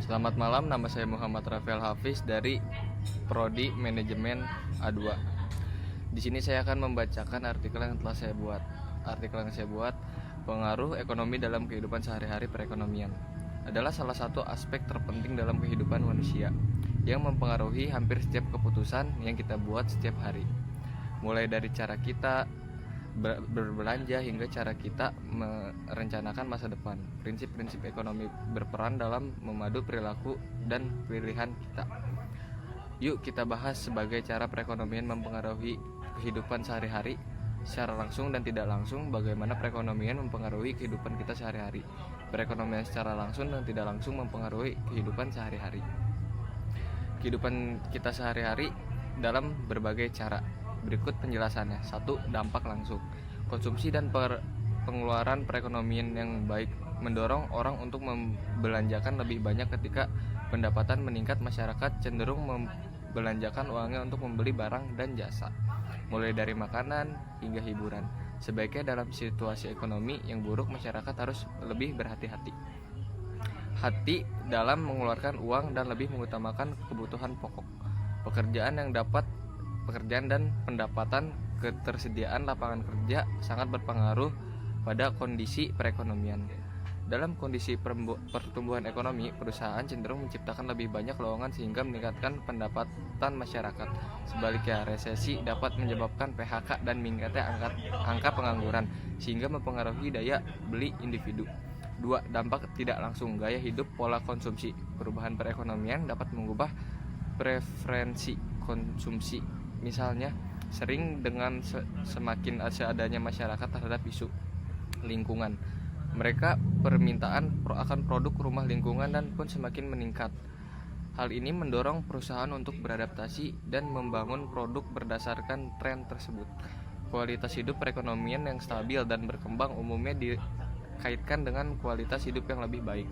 Selamat malam, nama saya Muhammad Rafael Hafiz dari Prodi Manajemen A2. Di sini saya akan membacakan artikel yang telah saya buat. Artikel yang saya buat, pengaruh ekonomi dalam kehidupan sehari-hari perekonomian, adalah salah satu aspek terpenting dalam kehidupan manusia yang mempengaruhi hampir setiap keputusan yang kita buat setiap hari. Mulai dari cara kita berbelanja hingga cara kita merencanakan masa depan. Prinsip-prinsip ekonomi berperan dalam memadu perilaku dan pilihan kita. Yuk kita bahas sebagai cara perekonomian mempengaruhi kehidupan sehari-hari secara langsung dan tidak langsung. Bagaimana perekonomian mempengaruhi kehidupan kita sehari-hari. Perekonomian secara langsung dan tidak langsung mempengaruhi kehidupan sehari-hari. Kehidupan kita sehari-hari dalam berbagai cara. Berikut penjelasannya. 1. Dampak langsung. Konsumsi dan pengeluaran perekonomian yang baik mendorong orang untuk membelanjakan lebih banyak. Ketika pendapatan meningkat, masyarakat cenderung membelanjakan uangnya untuk membeli barang dan jasa, mulai dari makanan hingga hiburan. Sebaiknya dalam situasi ekonomi yang buruk, masyarakat harus lebih berhati-hati dalam mengeluarkan uang dan lebih mengutamakan kebutuhan pokok. Pekerjaan dan pendapatan, ketersediaan lapangan kerja sangat berpengaruh pada kondisi perekonomian. Dalam kondisi pertumbuhan ekonomi, perusahaan cenderung menciptakan lebih banyak lowongan sehingga meningkatkan pendapatan masyarakat. Sebaliknya, resesi dapat menyebabkan PHK dan meningkatnya angka pengangguran sehingga mempengaruhi daya beli individu. 2. Dampak tidak langsung. Gaya hidup, pola konsumsi. Perubahan perekonomian dapat mengubah preferensi konsumsi. Misalnya, sering dengan semakin seadanya masyarakat terhadap isu lingkungan, mereka permintaan akan produk rumah lingkungan dan pun semakin meningkat. Hal ini mendorong perusahaan untuk beradaptasi dan membangun produk berdasarkan tren tersebut. Kualitas hidup perekonomian yang stabil dan berkembang umumnya dikaitkan dengan kualitas hidup yang lebih baik.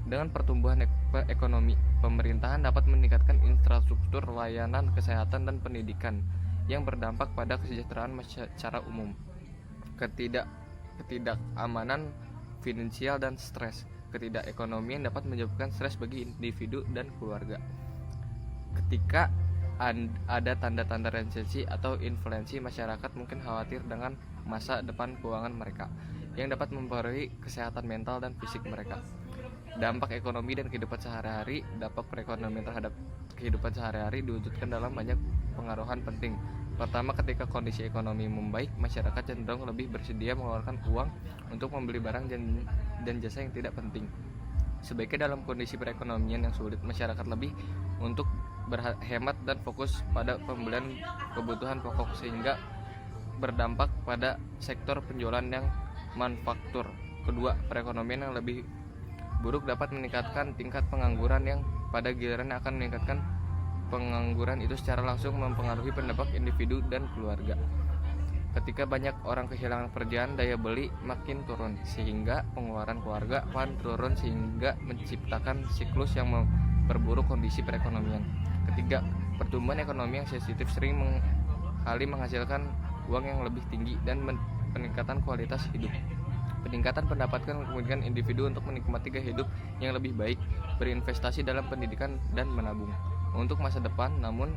Dengan pertumbuhan ekonomi, pemerintahan dapat meningkatkan infrastruktur, layanan kesehatan dan pendidikan yang berdampak pada kesejahteraan secara umum. Ketidakamanan finansial dan stres. Ketidakekonomian dapat menyebabkan stres bagi individu dan keluarga. Ketika ada tanda-tanda resesi atau inflasi, masyarakat mungkin khawatir dengan masa depan keuangan mereka, yang dapat mempengaruhi kesehatan mental dan fisik mereka. Dampak ekonomi dan kehidupan sehari-hari. Dampak perekonomian terhadap kehidupan sehari-hari diwujudkan dalam banyak pengaruhan penting. Pertama, ketika kondisi ekonomi membaik, masyarakat cenderung lebih bersedia mengeluarkan uang untuk membeli barang dan jasa yang tidak penting. Sebaiknya dalam kondisi perekonomian yang sulit, masyarakat lebih untuk berhemat dan fokus pada pembelian kebutuhan pokok, sehingga berdampak pada sektor penjualan yang manufaktur. Kedua, perekonomian yang lebih buruk dapat meningkatkan tingkat pengangguran yang pada gilirannya akan meningkatkan pengangguran itu secara langsung mempengaruhi pendapatan individu dan keluarga. Ketika banyak orang kehilangan pekerjaan, daya beli makin turun sehingga pengeluaran keluarga akan turun sehingga menciptakan siklus yang memperburuk kondisi perekonomian. Ketiga, pertumbuhan ekonomi yang sensitif sering menghasilkan uang yang lebih tinggi dan peningkatan kualitas hidup. Peningkatan pendapatan memungkinkan individu untuk menikmati gaya hidup yang lebih baik, berinvestasi dalam pendidikan dan menabung untuk masa depan. Namun,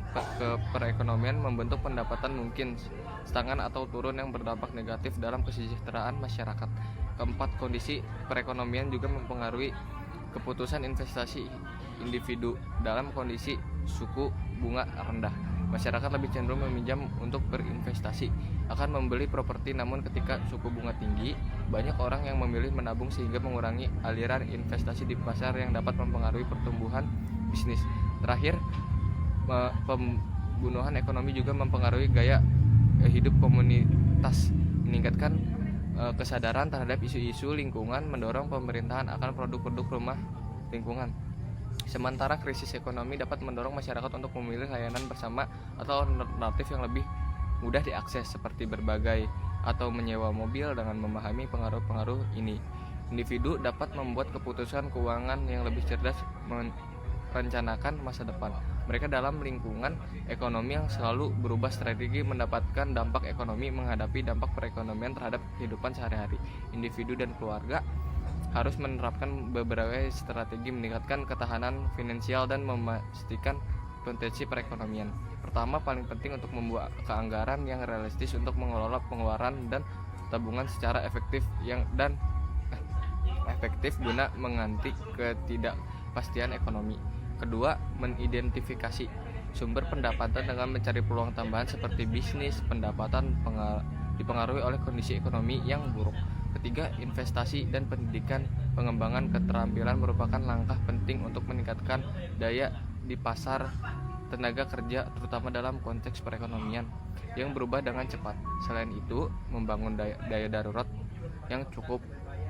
perekonomian membentuk pendapatan mungkin stagnan atau turun yang berdampak negatif dalam kesejahteraan masyarakat. Keempat, kondisi perekonomian juga mempengaruhi keputusan investasi individu. Dalam kondisi suku bunga rendah, masyarakat lebih cenderung meminjam untuk berinvestasi, akan membeli properti. Namun ketika suku bunga tinggi, banyak orang yang memilih menabung sehingga mengurangi aliran investasi di pasar yang dapat mempengaruhi pertumbuhan bisnis. Terakhir, pembunuhan ekonomi juga mempengaruhi gaya hidup komunitas, meningkatkan kesadaran terhadap isu-isu lingkungan, mendorong pemerintahan akan produk-produk rumah lingkungan. Sementara krisis ekonomi dapat mendorong masyarakat untuk memilih layanan bersama atau alternatif yang lebih mudah diakses seperti berbagai atau menyewa mobil. Dengan memahami pengaruh-pengaruh ini, individu dapat membuat keputusan keuangan yang lebih cerdas, merencanakan masa depan mereka dalam lingkungan ekonomi yang selalu berubah. Strategi mendapatkan dampak ekonomi menghadapi dampak perekonomian terhadap kehidupan sehari-hari individu dan keluarga. harus menerapkan beberapa strategi meningkatkan ketahanan finansial dan memastikan potensi perekonomian. Pertama, paling penting untuk membuat keanggaran yang realistis untuk mengelola pengeluaran dan tabungan secara efektif guna menganti ketidakpastian ekonomi. Kedua, mengidentifikasi sumber pendapatan dengan mencari peluang tambahan seperti bisnis pendapatan dipengaruhi oleh kondisi ekonomi yang buruk. Ketiga, investasi dan pendidikan. Pengembangan keterampilan merupakan langkah penting untuk meningkatkan daya di pasar tenaga kerja, terutama dalam konteks perekonomian yang berubah dengan cepat. Selain itu, membangun daya darurat yang cukup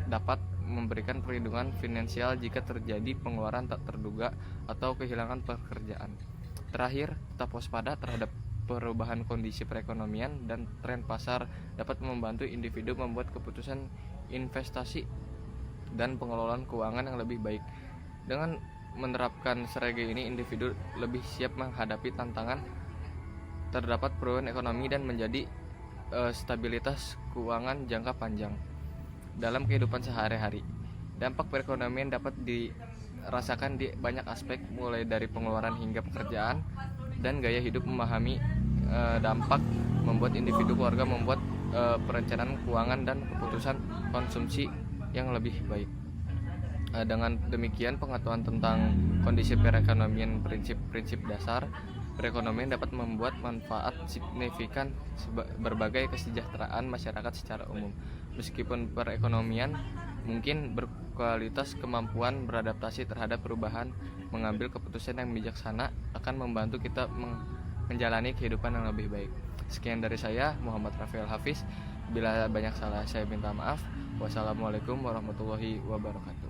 dapat memberikan perlindungan finansial jika terjadi pengeluaran tak terduga atau kehilangan pekerjaan. Terakhir, tetap waspada terhadap perubahan kondisi perekonomian dan tren pasar dapat membantu individu membuat keputusan investasi dan pengelolaan keuangan yang lebih baik. Dengan menerapkan strategi ini, individu lebih siap menghadapi tantangan terdapat perubahan ekonomi dan menjadi stabilitas keuangan jangka panjang dalam kehidupan sehari-hari. Dampak perekonomian dapat dirasakan di banyak aspek, mulai dari pengeluaran hingga pekerjaan dan gaya hidup. Memahami dampak membuat individu keluarga membuat perencanaan keuangan dan keputusan konsumsi yang lebih baik. Dengan demikian, pengetahuan tentang kondisi perekonomian, prinsip-prinsip dasar perekonomian dapat membuat manfaat signifikan berbagai kesejahteraan masyarakat secara umum. Meskipun perekonomian mungkin berkualitas, kemampuan beradaptasi terhadap perubahan, mengambil keputusan yang bijaksana akan membantu kita menjalani kehidupan yang lebih baik. Sekian dari saya, Muhammad Rafael Hafiz. Bila banyak salah, saya minta maaf. Wassalamualaikum warahmatullahi wabarakatuh.